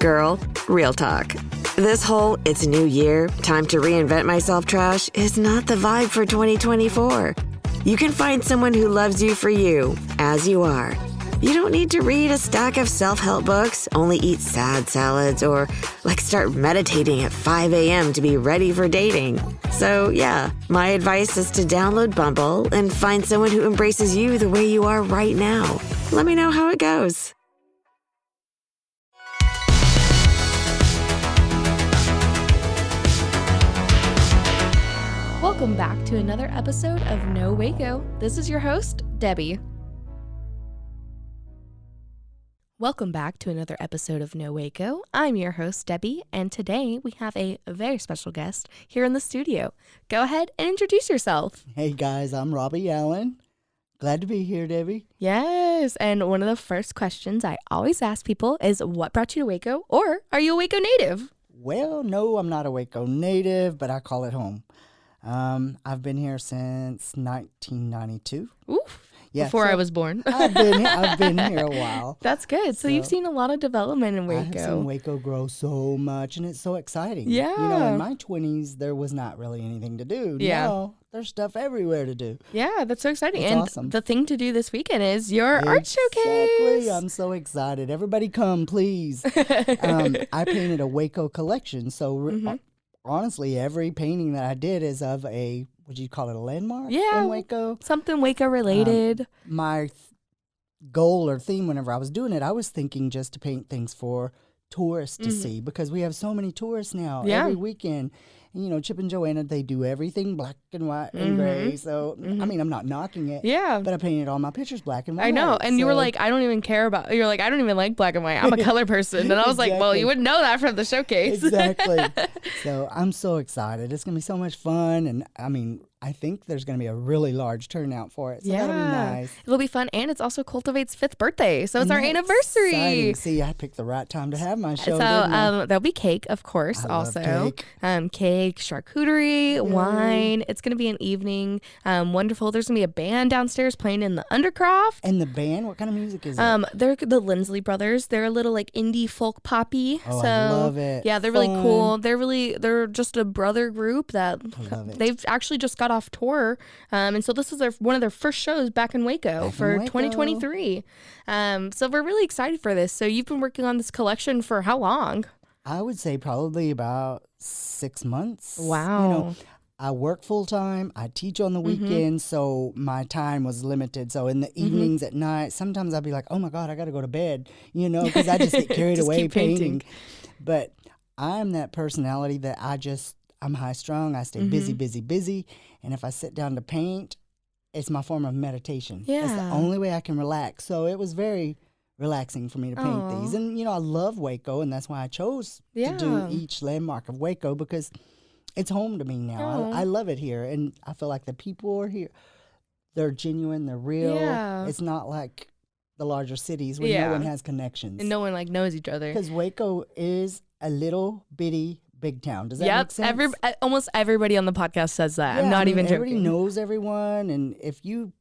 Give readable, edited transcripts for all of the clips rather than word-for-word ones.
Girl, real talk. This whole "it's a new year, time to reinvent myself" trash is not the vibe for 2024. You can find someone who loves you for you, as you are. You don't need to read a stack of self-help books, only eat sad salads, or start meditating at 5 a.m. to be ready for dating. So yeah, my advice is to download Bumble and find someone who embraces you the way you are right now. Let me know how it goes. Welcome back to another episode of No Waco. This is your host, Debbie. Welcome back to another episode of No Waco. I'm your host, Debbie, and today we have a very special guest here in the studio. Go ahead and introduce yourself. Hey guys, I'm Robby Allen. Glad to be here, Debbie. Yes, and one of the first questions I always ask people is, what brought you to Waco, or are you a Waco native? Well, no, I'm not a Waco native, but I call it home. I've been here since 1992. Oof. Yeah, Before I was born. I've been here a while. That's good. So you've seen a lot of development in Waco. I have seen Waco grow so much, and it's so exciting. Yeah. You know, in my 20s, there was not really anything to do. Yeah. Now, there's stuff everywhere to do. Yeah, that's so exciting. It's and awesome. The thing to do this weekend is your art showcase. Exactly. I'm so excited. Everybody come, please. I painted a Waco collection, so honestly, every painting that I did is of a, would you call it a landmark in Waco? Something Waco related. My goal or theme whenever I was doing it, I was thinking just to paint things for tourists to see, because we have so many tourists now every weekend. And, you know, Chip and Joanna, they do everything black and white and gray. So, I mean, I'm not knocking it. Yeah. But I painted all my pictures black and white. I know. And you were like, I don't even care about, you're like, I don't even like black and white. I'm a color person. And I was like, well, you wouldn't know that from the showcase. Exactly. So I'm so excited. It's going to be so much fun. And I mean, I think there's going to be a really large turnout for it. So that'll be nice. It'll be fun. And it's also Cultivate's 5th birthday. So it's our anniversary. Exciting. See, I picked the right time to have my show. So there'll be cake, of course, love also. cake. Cake, charcuterie, wine. It's going to be an evening. Wonderful. There's going to be a band downstairs playing in the Undercroft. And the band, what kind of music is it? They're the Lindsley Brothers. They're a little like indie folk poppy. Oh, so, I love it. Yeah, they're really cool. They're just a brother group that they've actually just got off tour. And so this is one of their first shows back in Waco for 2023. So we're really excited for this. So you've been working on this collection for how long? I would say probably about 6 months. Wow. You know, I work full time. I teach on the weekends, so my time was limited. So in the evenings at night, sometimes I'd be like, oh my God, I got to go to bed, you know, because I just get carried Just away keep painting. But I'm that personality that I'm high strung. I stay busy, busy, busy. And if I sit down to paint, it's my form of meditation. Yeah. It's the only way I can relax. So it was very relaxing for me to paint these. And, you know, I love Waco, and that's why I chose to do each landmark of Waco, because it's home to me now. I love it here. And I feel like the people are here. They're genuine. They're real. Yeah. It's not like the larger cities where no one has connections. And no one knows each other. Because Waco is a little bitty big town. Does that make sense? Almost everybody on the podcast says that. Yeah, I'm not even joking. Everybody knows everyone, and if you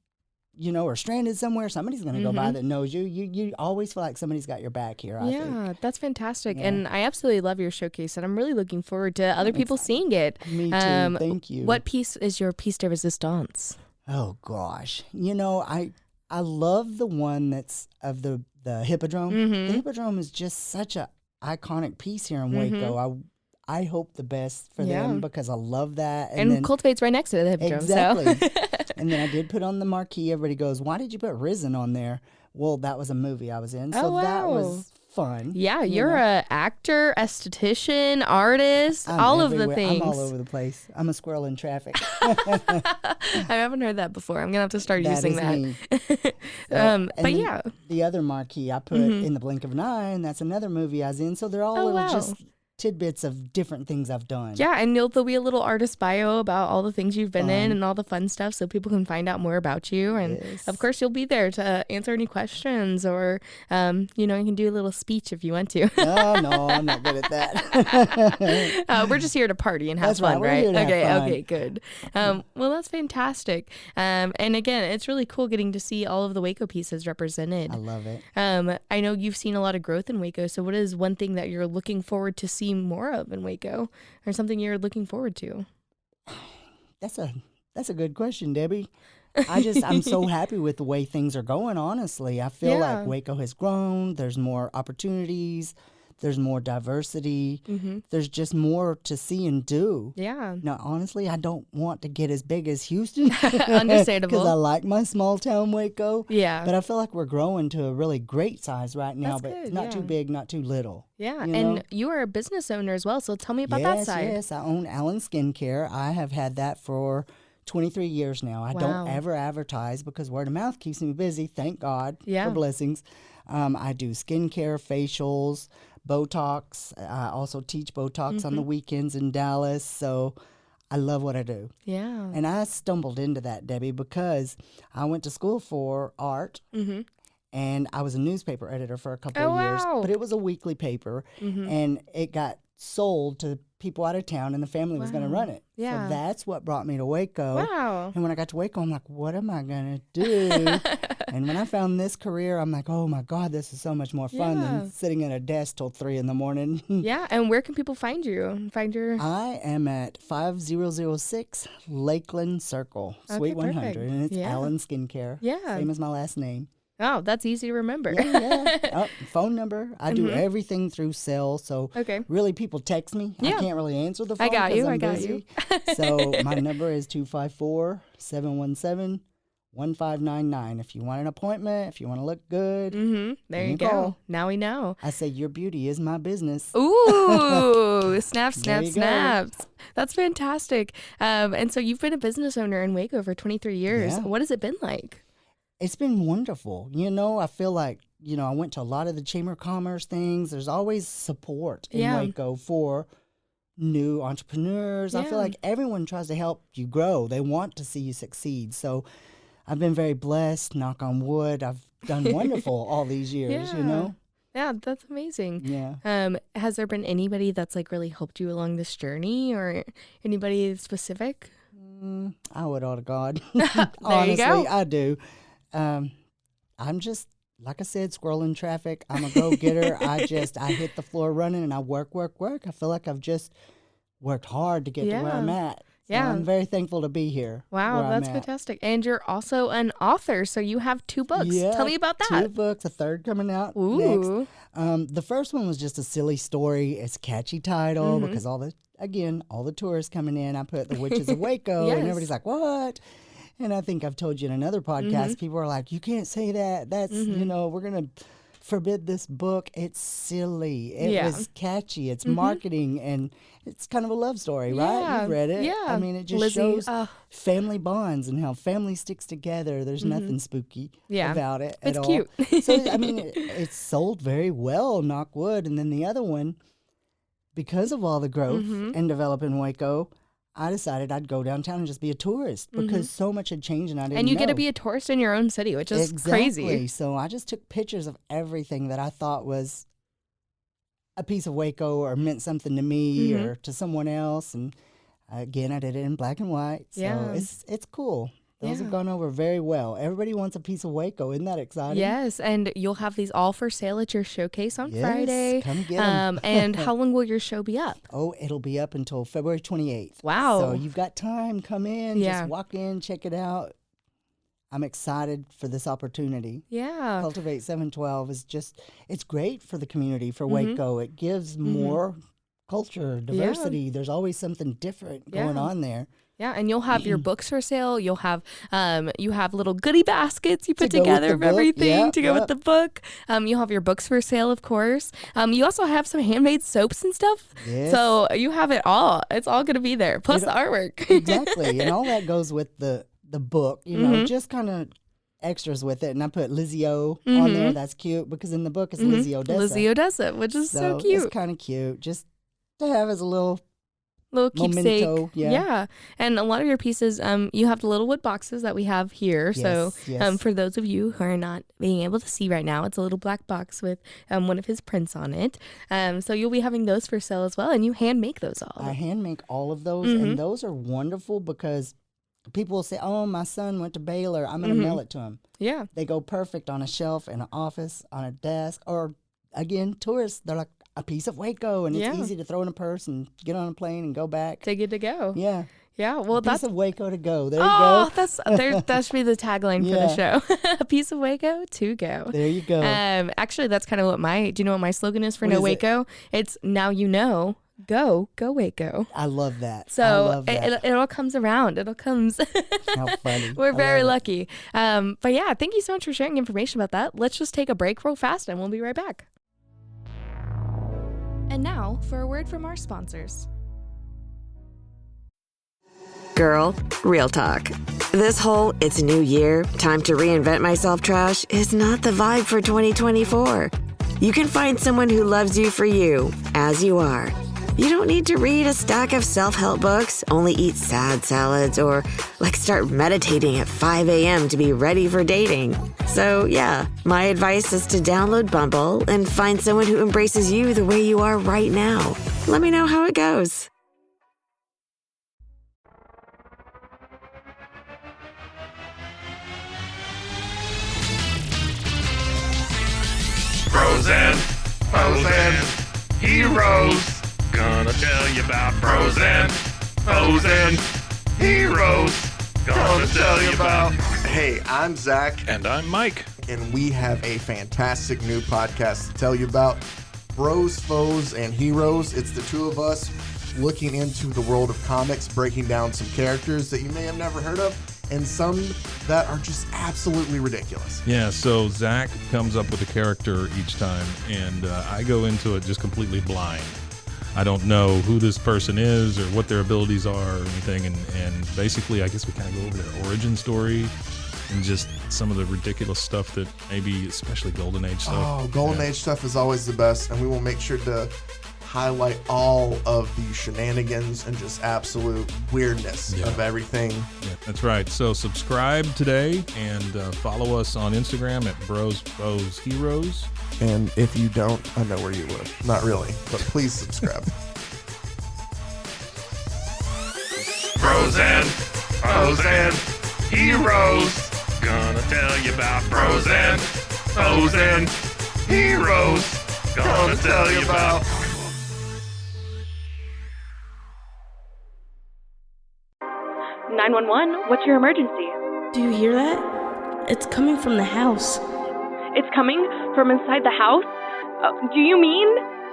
are stranded somewhere, somebody's going to go by that knows you. You always feel like somebody's got your back here, I think. Yeah, that's fantastic. Yeah. And I absolutely love your showcase, and I'm really looking forward to other people seeing it. Me too. Thank you. What piece is your piece de resistance? Oh, gosh. You know, I love the one that's of the Hippodrome. The Hippodrome is just such a iconic piece here in Waco. I hope the best for them, because I love that. And then, Cultivate's right next to the Hippodrome. Exactly. So. And then I did put on the marquee. Everybody goes, why did you put Risen on there? Well, that was a movie I was in. So that was fun. Yeah, you're an actor, esthetician, artist, all of the things. I'm all over the place. I'm a squirrel in traffic. I haven't heard that before. I'm going to have to start using that. Me. But yeah. The other marquee I put In the Blink of an Eye, and that's another movie I was in. So they're all just tidbits of different things I've done. Yeah, and there'll be a little artist bio about all the things you've been in and all the fun stuff so people can find out more about you. And of course, you'll be there to answer any questions or, you can do a little speech if you want to. No, I'm not good at that. We're just here to party and have That's fun, right? We're here to have fun. Okay, good. Well, that's fantastic. And again, it's really cool getting to see all of the Waco pieces represented. I love it. I know you've seen a lot of growth in Waco. So what is one thing that you're looking forward to see more of in Waco, or something you're looking forward to? That's a good question, Debbie. I'm so happy with the way things are going, honestly. I feel like Waco has grown. There's more opportunities. There's more diversity. Mm-hmm. There's just more to see and do. Yeah. Now, honestly, I don't want to get as big as Houston. Understandable. Because I like my small town Waco. Yeah. But I feel like we're growing to a really great size right now. That's but good, not too big, not too little. Yeah. And you are a business owner as well. So tell me about that side. Yes, I own Allen Skincare. I have had that for 23 years now. I don't ever advertise because word of mouth keeps me busy. Thank God for blessings. I do skincare, facials, Botox. I also teach Botox on the weekends in Dallas. So I love what I do. Yeah. And I stumbled into that, Debbie, because I went to school for art. Mm-hmm. And I was a newspaper editor for a couple of years. But it was a weekly paper. Mm-hmm. And it got sold to people out of town, and the family was going to run it. Yeah. So that's what brought me to Waco. Wow. And when I got to Waco, I'm like, what am I going to do? And when I found this career, I'm like, oh my God, this is so much more fun than sitting at a desk till 3 a.m. Yeah. And where can people find you? I am at 5006 Lakeland Circle, Suite 100. And it's Allen Skincare. Yeah. Same as my last name. Oh, that's easy to remember. Phone number. I do everything through cell. So really people text me. I can't really answer the phone. I got you. So my number is 254-717-1599. If you want an appointment, if you want to look good. There you go. Now we know. I say your beauty is my business. Ooh, snaps. That's fantastic. And so you've been a business owner in Waco for 23 years. What has it been like? It's been wonderful. I feel like, I went to a lot of the Chamber of Commerce things. There's always support in Waco for new entrepreneurs. I feel like everyone tries to help you grow. They want to see you succeed. So I've been very blessed, knock on wood. I've done wonderful all these years, Yeah, that's amazing. Yeah. Has there been anybody that's like really helped you along this journey, or anybody specific? I would ought to God. Honestly, you go. I do. I'm just, like I said, squirrel in traffic. I'm a go-getter. I hit the floor running and I work. I feel like I've just worked hard to get to where I'm at. So I'm very thankful to be here. Wow, that's fantastic. And you're also an author, so you have 2 books. Yeah, tell me about that. 2 books, a third coming out next. The first one was just a silly story. It's a catchy title because all the tourists coming in, I put The Witches of Waco, and everybody's like, what? And I think I've told you in another podcast, people are like, you can't say that. That's, we're going to forbid this book. It's silly. It was catchy. It's marketing, and it's kind of a love story, right? You've read it. Yeah. I mean, it just shows family bonds and how family sticks together. There's nothing spooky about it at all. It's cute. So, I mean, it's sold very well, knock wood. And then the other one, because of all the growth and development in Waco, I decided I'd go downtown and just be a tourist because so much had changed and I didn't know. And you get to be a tourist in your own city, which is crazy. So I just took pictures of everything that I thought was a piece of Waco or meant something to me or to someone else. And again, I did it in black and white. So it's cool. Those have gone over very well. Everybody wants a piece of Waco. Isn't that exciting? Yes, and you'll have these all for sale at your showcase on Friday. Come get them. And how long will your show be up? Oh, it'll be up until February 28th. Wow. So you've got time. Come in. Just walk in, check it out. I'm excited for this opportunity. Yeah. Cultivate 712 is it's great for the community, for Waco. It gives more culture, diversity. Yeah. There's always something different going on there. Yeah, and you'll have your books for sale. You'll have you have little goodie baskets you put together of everything to go with the book. You'll have your books for sale, of course. You also have some handmade soaps and stuff. Yes. So you have it all. It's all going to be there, plus the artwork. Exactly, and all that goes with the book. You know, just kind of extras with it. And I put Lizzie O on there. That's cute because in the book it's Lizzie Odessa. Lizzie Odessa, which is so cute. It's kind of cute. Just to have as a little keepsake. memento. Yeah. And a lot of your pieces, you have the little wood boxes that we have here. Yes, so for those of you who are not being able to see right now, it's a little black box with one of his prints on it. So you'll be having those for sale as well, and you hand make those all. I hand make all of those, and those are wonderful because people will say, oh, my son went to Baylor, I'm going to mail it to him. Yeah. They go perfect on a shelf, in an office, on a desk, or again, tourists, they're like a piece of Waco, and it's easy to throw in a purse and get on a plane and go back. Take it to go. Yeah. Yeah, well, a piece of Waco to go. There you go. That should be the tagline for the show. A piece of Waco to go. There you go. Actually, that's kind of what do you know what my slogan is for No Waco? It's now you know. Go Waco. I love that. So it all comes around. It all comes. How funny. We're very lucky. But yeah, thank you so much for sharing information about that. Let's just take a break real fast and we'll be right back. And now for a word from our sponsors. Girl, real talk. This whole it's new year, time to reinvent myself trash is not the vibe for 2024. You can find someone who loves you for you, as you are. You don't need to read a stack of self-help books, only eat sad salads, or start meditating at 5 a.m. to be ready for dating. So yeah, my advice is to download Bumble and find someone who embraces you the way you are right now. Let me know how it goes. Frozen, heroes. Gonna tell you about frozen heroes. Gonna tell you about. Hey, I'm Zach. And I'm Mike. And we have a fantastic new podcast to tell you about. Bros, Foes, and Heroes. It's the two of us looking into the world of comics, breaking down some characters that you may have never heard of, and some that are just absolutely ridiculous. Yeah, so Zach comes up with a character each time, and I go into it just completely blind. I don't know who this person is or what their abilities are or anything, and basically I guess we kind of go over their origin story and just some of the ridiculous stuff that maybe, especially Golden Age stuff. Oh, Golden Age stuff is always the best, and we will make sure to highlight all of the shenanigans and just absolute weirdness of everything. Yeah, that's right. So subscribe today and follow us on Instagram at Bros, Foes, Heroes. And if you don't, I know where you live. Not really, but please subscribe. Frozen heroes. Gonna tell you about frozen heroes. Gonna tell you about. 911, what's your emergency? Do you hear that? It's coming from the house. It's coming from inside the house? Do you mean?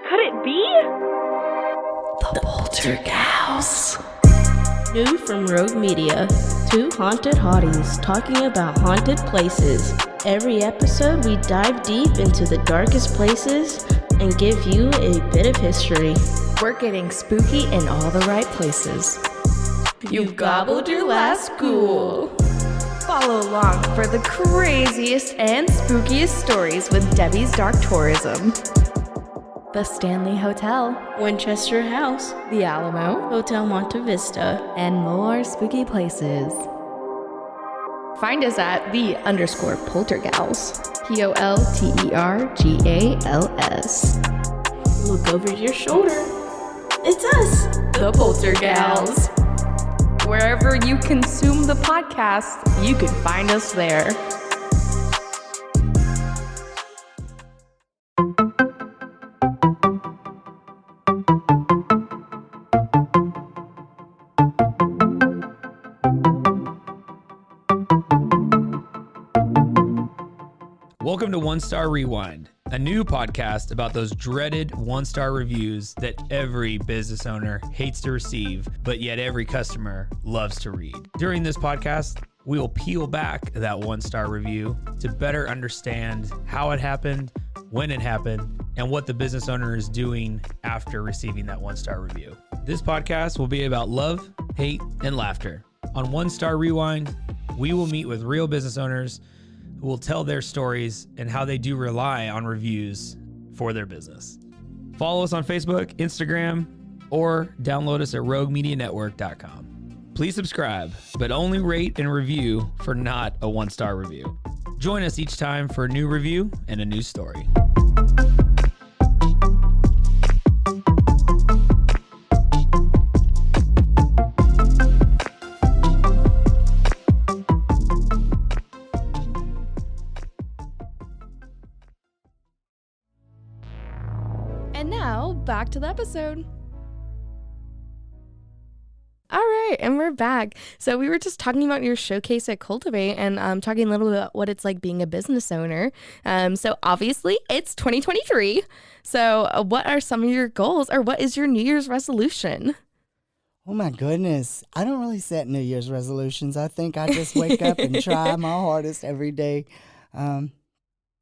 Could it be? The Poltergeist. New from Rogue Media. Two haunted hotties talking about haunted places. Every episode we dive deep into the darkest places and give you a bit of history. We're getting spooky in all the right places. You've gobbled your last ghoul. Follow along for the craziest and spookiest stories with Debbie's Dark Tourism. The Stanley Hotel, Winchester House, The Alamo, Hotel Monte Vista, and more spooky places. Find us at _Poltergals. POLTERGALS. Look over your shoulder. It's us, the Poltergals. Wherever you consume the podcast, you can find us there. Welcome to One Star Rewind, a new podcast about those dreaded one-star reviews that every business owner hates to receive, but yet every customer loves to read. During this podcast, we will peel back that one-star review to better understand how it happened, when it happened, and what the business owner is doing after receiving that one-star review. This podcast will be about love, hate, and laughter. On One Star Rewind, we will meet with real business owners who will tell their stories and how they do rely on reviews for their business. Follow us on Facebook, Instagram, or download us at roguemedianetwork.com. Please subscribe, but only rate and review for not a 1-star review. Join us each time for a new review and a new story. And now, back to the episode. All right, and we're back. So we were just talking about your showcase at Cultivate and talking a little bit about what it's like being a business owner. So obviously, it's 2023. So what are some of your goals, or what is your New Year's resolution? Oh my goodness. I don't really set New Year's resolutions. I think I just wake up and try my hardest every day.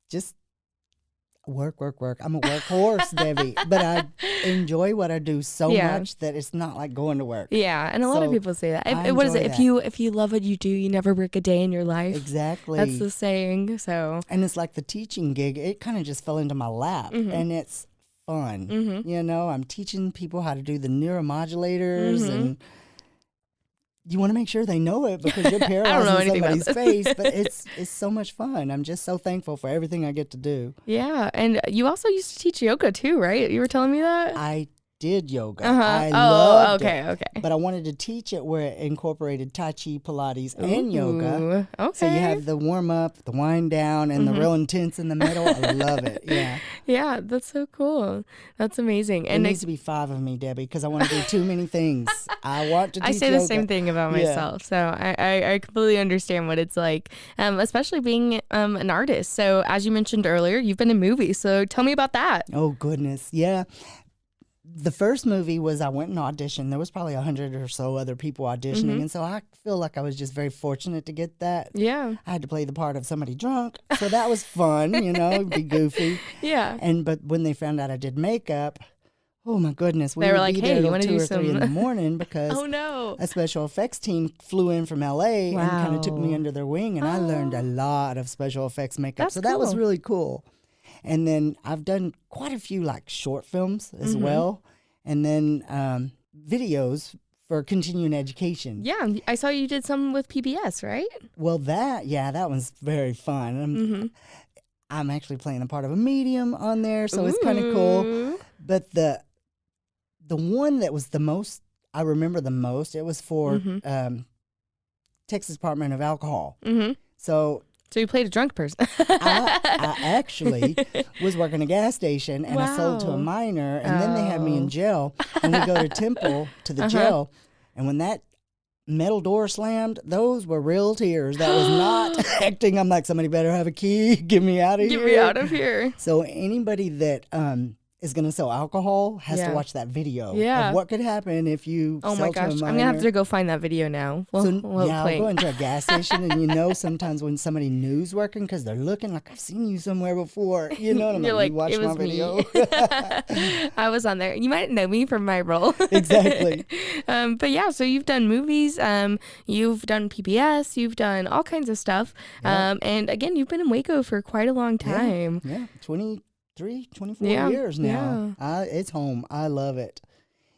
Just work. I'm a workhorse, Debbie, but I enjoy what I do so much that it's not like going to work. Yeah, and a lot of people say that. What is it? If you love what you do, you never work a day in your life. Exactly. That's the saying. So, and it's like the teaching gig. It kind of just fell into my lap, and it's fun. You know, I'm teaching people how to do the neuromodulators, and you want to make sure they know it because you're paralyzing somebody's face, but it's so much fun. I'm just so thankful for everything I get to do. Yeah, and you also used to teach yoga too, right? You were telling me that? I did yoga. I loved it. Okay. But I wanted to teach it where it incorporated Tai Chi, Pilates, and yoga. Okay. So you have the warm up, the wind down, and the real intense in the middle. I love it. Yeah. Yeah, that's so cool. That's amazing. And it needs to be 5 of me, Debbie, because I want to do too many things. I want to teach I say yoga. the same thing about myself. So I completely understand what it's like, especially being an artist. So as you mentioned earlier, you've been in movies. So tell me about that. Oh, goodness. Yeah. The first movie was I went and auditioned. There was probably 100 or so other people auditioning. And so I feel like I was just very fortunate to get that. Yeah. I had to play the part of somebody drunk. So that was fun, you know, be goofy. Yeah. But when they found out I did makeup, oh my goodness. They were like, hey, you want to do 2 or 3 in the morning because oh, no. a special effects team flew in from LA and kind of took me under their wing. And I learned a lot of special effects makeup. So that was really cool. And then I've done quite a few like short films as well. And then videos for continuing education. Yeah, I saw you did some with PBS, right? Well, that one's very fun. I'm actually playing the part of a medium on there, so it's kind of cool. But the one that was the most, I remember the most, it was for Texas Department of Alcohol. So you played a drunk person. I actually was working a gas station, and I sold to a minor, and then they had me in jail, and we go to Temple to the jail, and when that metal door slammed, those were real tears. That was not acting. I'm like, somebody better have a key. Get me out of here. Get me out of here. So anybody that is going to sell alcohol has to watch that video of what could happen if you sell to a minor. I'm going to have to go find that video now. I'll go into a gas station and sometimes when somebody new's working because they're looking like, I've seen you somewhere before. You know, and I'm like, you watched my video. I was on there. You might know me from my role. Exactly. But yeah, so you've done movies, you've done PBS, you've done all kinds of stuff. And again, you've been in Waco for quite a long time. Yeah, 24 years now. It's home. I love it.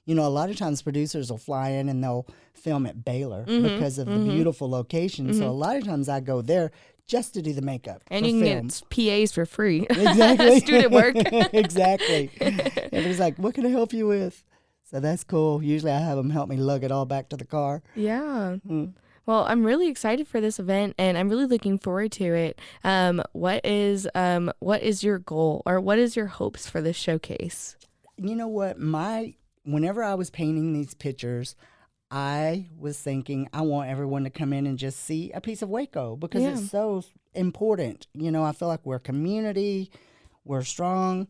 You know, a lot of times producers will fly in and they'll film at Baylor because of the beautiful location. So a lot of times I go there just to do the makeup. And you can get PAs for free. Exactly. Student work. Exactly. Everybody's like, what can I help you with? So that's cool. Usually I have them help me lug it all back to the car. Yeah. Well, I'm really excited for this event, and I'm really looking forward to it. What is your goal, or what is your hopes for this showcase? You know what? Whenever I was painting these pictures, I was thinking I want everyone to come in and just see a piece of Waco because it's so important. You know, I feel like we're a community, we're strong,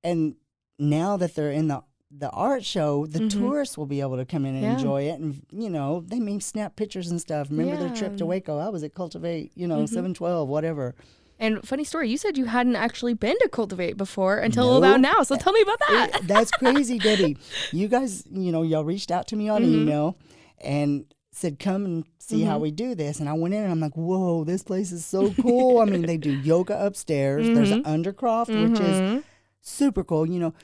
and now that they're in the art show, the tourists will be able to come in and enjoy it. And, you know, they may snap pictures and stuff. Remember their trip to Waco? I was at Cultivate, 712, whatever. And funny story, you said you hadn't actually been to Cultivate before until about now. So tell me about that. That's crazy, Debbie. You guys, y'all reached out to me on email and said, come and see how we do this. And I went in and I'm like, whoa, this place is so cool. I mean, they do yoga upstairs. There's an undercroft, which is super cool. You know,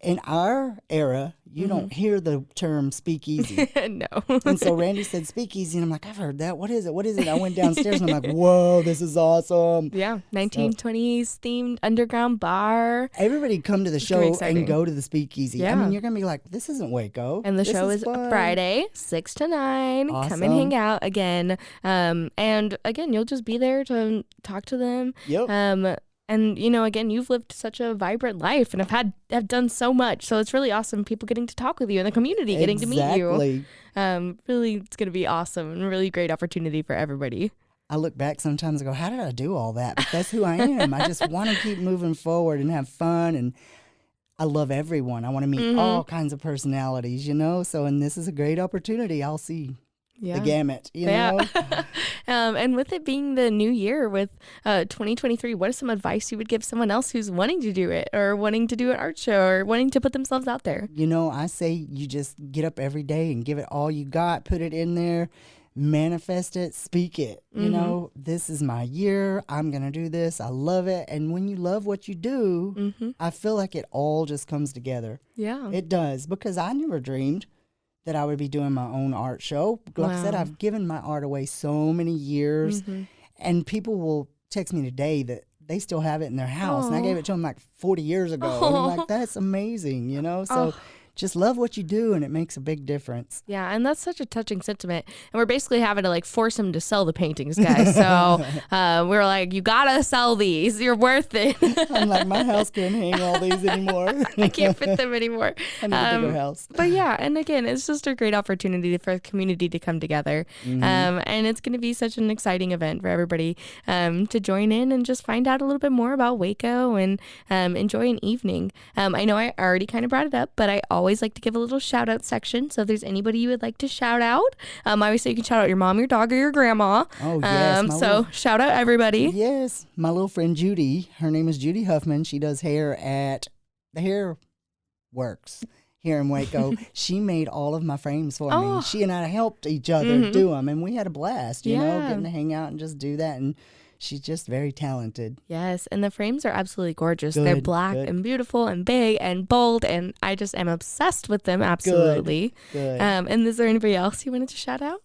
in our era, you don't hear the term speakeasy. No. And so Randy said speakeasy, and I'm like, I've heard that. What is it? What is it? I went downstairs, and I'm like, whoa, this is awesome. Yeah, 1920s themed underground bar. Everybody come to the show and go to the speakeasy. Yeah. I mean, you're going to be like, this isn't Waco. And the show is fun. Friday, 6 to 9. Awesome. Come and hang out again. And again, you'll just be there to talk to them. Yep. And, you know, again, you've lived such a vibrant life and have done so much. So it's really awesome. People getting to talk with you in the community, getting to meet you. Really, it's going to be awesome and a really great opportunity for everybody. I look back sometimes and go, how did I do all that? But that's who I am. I just want to keep moving forward and have fun. And I love everyone. I want to meet all kinds of personalities, you know. So, and this is a great opportunity. I'll see the gamut, you know. And with it being the new year with 2023, what is some advice you would give someone else who's wanting to do it or wanting to do an art show or wanting to put themselves out there? You know, I say you just get up every day and give it all you got, put it in there, manifest it, speak it. You know, this is my year. I'm going to do this. I love it. And when you love what you do, I feel like it all just comes together. Yeah. It does, because I never dreamed that I would be doing my own art show. Like I said, I've given my art away so many years, and people will text me today that they still have it in their house. And I gave it to them like 40 years ago. And I'm like, that's amazing, you know? So just love what you do, and it makes a big difference. Yeah, and that's such a touching sentiment. And we're basically having to like force him to sell the paintings, guys. So we're like, you gotta sell these. You're worth it. I'm like, my house can't hang all these anymore. I can't fit them anymore. I need a bigger house. But yeah, and again, it's just a great opportunity for the community to come together. And it's going to be such an exciting event for everybody to join in and just find out a little bit more about Waco and enjoy an evening. I know I already kind of brought it up, but I always like to give a little shout out section. So if there's anybody you would like to shout out, obviously you can shout out your mom, your dog, or your grandma. Oh, yes. Shout out everybody. Yes. My little friend Judy, her name is Judy Huffman. She does hair at the Hair Works here in Waco. She made all of my frames for me. She and I helped each other do them, and we had a blast, you know, getting to hang out and just do that. And she's just very talented. Yes, and the frames are absolutely gorgeous. They're black and beautiful and big and bold, and I just am obsessed with them, absolutely. Good. And is there anybody else you wanted to shout out?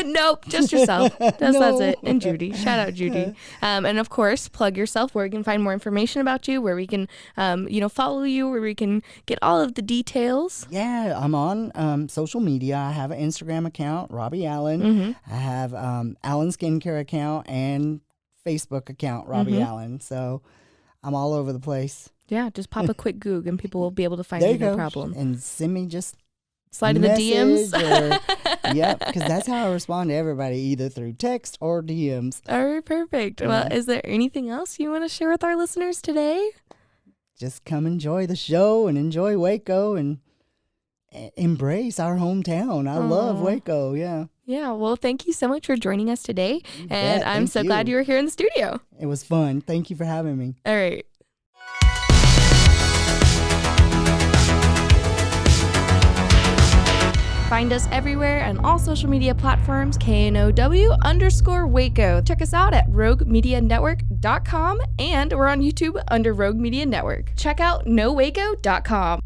Nope, just yourself. That's it. And Judy. Shout out Judy. And of course, plug yourself where we can find more information about you, where we can, follow you, where we can get all of the details. Yeah, I'm on social media. I have an Instagram account, Robby Allen. I have Allen Skincare account and Facebook account, Robby Allen. So I'm all over the place. Yeah, just pop a quick Goog and people will be able to find you, no problem. And send me just slide in the DMs. Because that's how I respond to everybody, either through text or DMs. All right, perfect. Yeah. Well, is there anything else you want to share with our listeners today? Just come enjoy the show and enjoy Waco and embrace our hometown. I love Waco, yeah. Yeah, well, thank you so much for joining us today. And I'm so glad you were here in the studio. It was fun. Thank you for having me. All right. Find us everywhere on all social media platforms, KNOW_Waco. Check us out at roguemedianetwork.com, and we're on YouTube under Rogue Media Network. Check out nowaco.com.